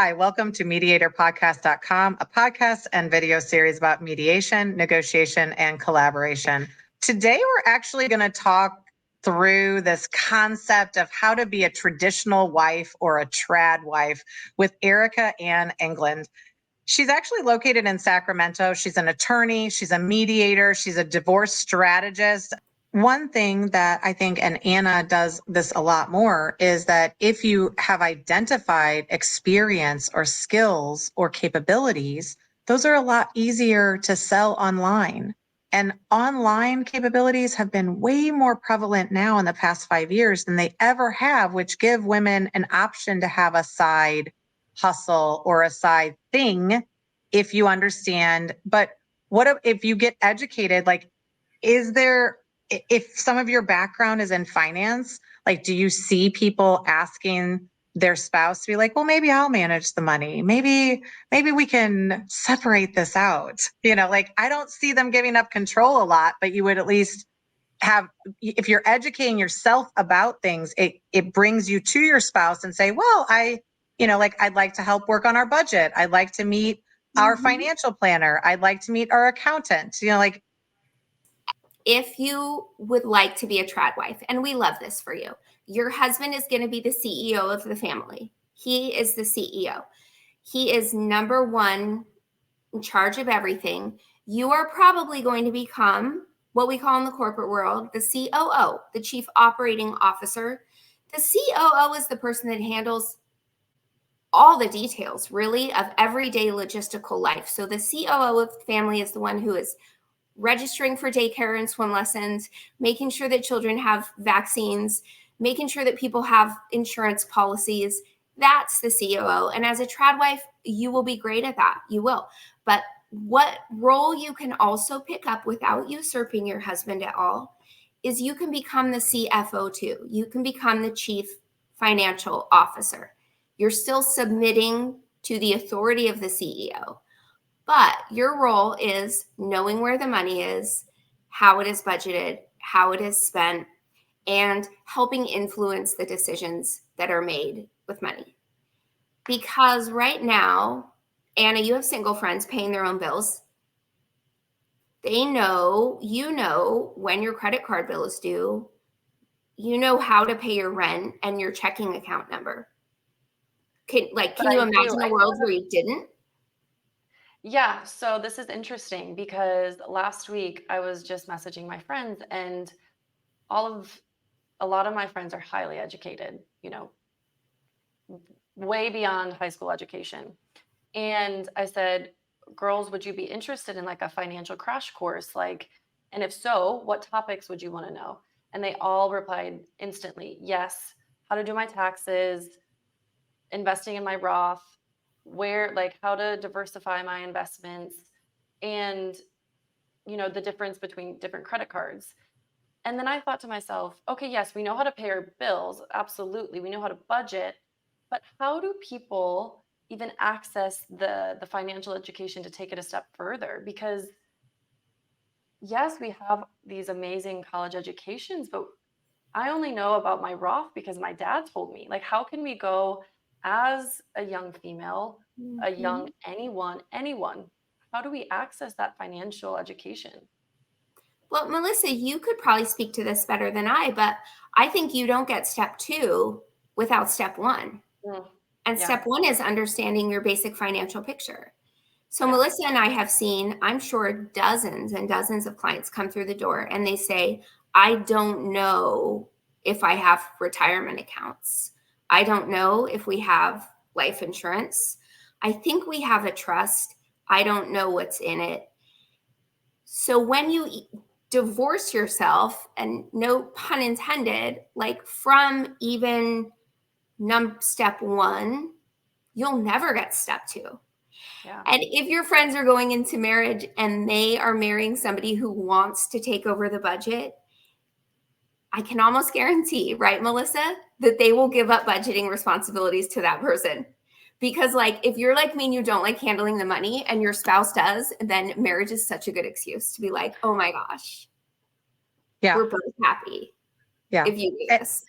Hi, welcome to mediatorpodcast.com, a podcast and video series about mediation, negotiation, and collaboration. Today, we're actually going to talk through this concept of how to be a traditional wife or a trad wife with Erika Anne Englund. She's actually located in Sacramento. She's an attorney, she's a mediator, she's a divorce strategist. One thing that I think, and Anna does this a lot more, is that if you have identified experience or skills or capabilities, those are a lot easier to sell online. And online capabilities have been way more prevalent now in the past 5 years than they ever have, which give women an option to have a side hustle or a side thing if you understand. But what if you get educated? Like, is there, if some of your background is in finance, like, do you see people asking their spouse to be like, well, maybe I'll manage the money. Maybe we can separate this out. Like, I don't see them giving up control a lot, but you would at least have, if you're educating yourself about things, it brings you to your spouse and say, well, I'd like to help work on our budget. I'd like to meet our financial planner. I'd like to meet our accountant. If you would like to be a trad wife, and we love this for you, your husband is going to be the CEO of the family. He is the CEO. He is number one in charge of everything. You are probably going to become what we call in the corporate world the COO, the Chief Operating Officer. The COO is the person that handles all the details, really, of everyday logistical life. So the COO of the family is the one who is registering for daycare and swim lessons, making sure that children have vaccines, making sure that people have insurance policies. That's the COO. And as a trad wife, you will be great at that. You will. But what role you can also pick up without usurping your husband at all is you can become the CFO too. You can become the Chief Financial Officer. You're still submitting to the authority of the CEO. But your role is knowing where the money is, how it is budgeted, how it is spent, and helping influence the decisions that are made with money. Because right now, Anna, you have single friends paying their own bills. They know, when your credit card bill is due, you know how to pay your rent and your checking account number. Can you imagine a world where you didn't? Yeah, so this is interesting because last week I was just messaging my friends, and a lot of my friends are highly educated, way beyond high school education. And I said, girls, would you be interested in like a financial crash course? And if so, what topics would you want to know? And they all replied instantly, yes, how to do my taxes, investing in my Roth, how to diversify my investments, and the difference between different credit cards. And then I thought to myself, okay, yes, we know how to pay our bills, absolutely, we know how to budget, but how do people even access the financial education to take it a step further? Because yes, we have these amazing college educations, but I only know about my Roth because my dad told me. How can we go as a young female, a young anyone, how do we access that financial education? Well, Melissa, you could probably speak to this better than I, but I think you don't get step 2 without step 1. And step 1 is understanding your basic financial picture. So Melissa and I have seen, I'm sure, dozens and dozens of clients come through the door and they say, I don't know if I have retirement accounts. I don't know if we have life insurance. I think we have a trust. I don't know what's in it. So when you divorce yourself, and no pun intended, from even step 1, you'll never get step 2. Yeah. And if your friends are going into marriage and they are marrying somebody who wants to take over the budget, I can almost guarantee, right, Melissa, that they will give up budgeting responsibilities to that person. Because if you're like me and you don't like handling the money and your spouse does, then marriage is such a good excuse to be like, oh my gosh, we're both happy if you do this.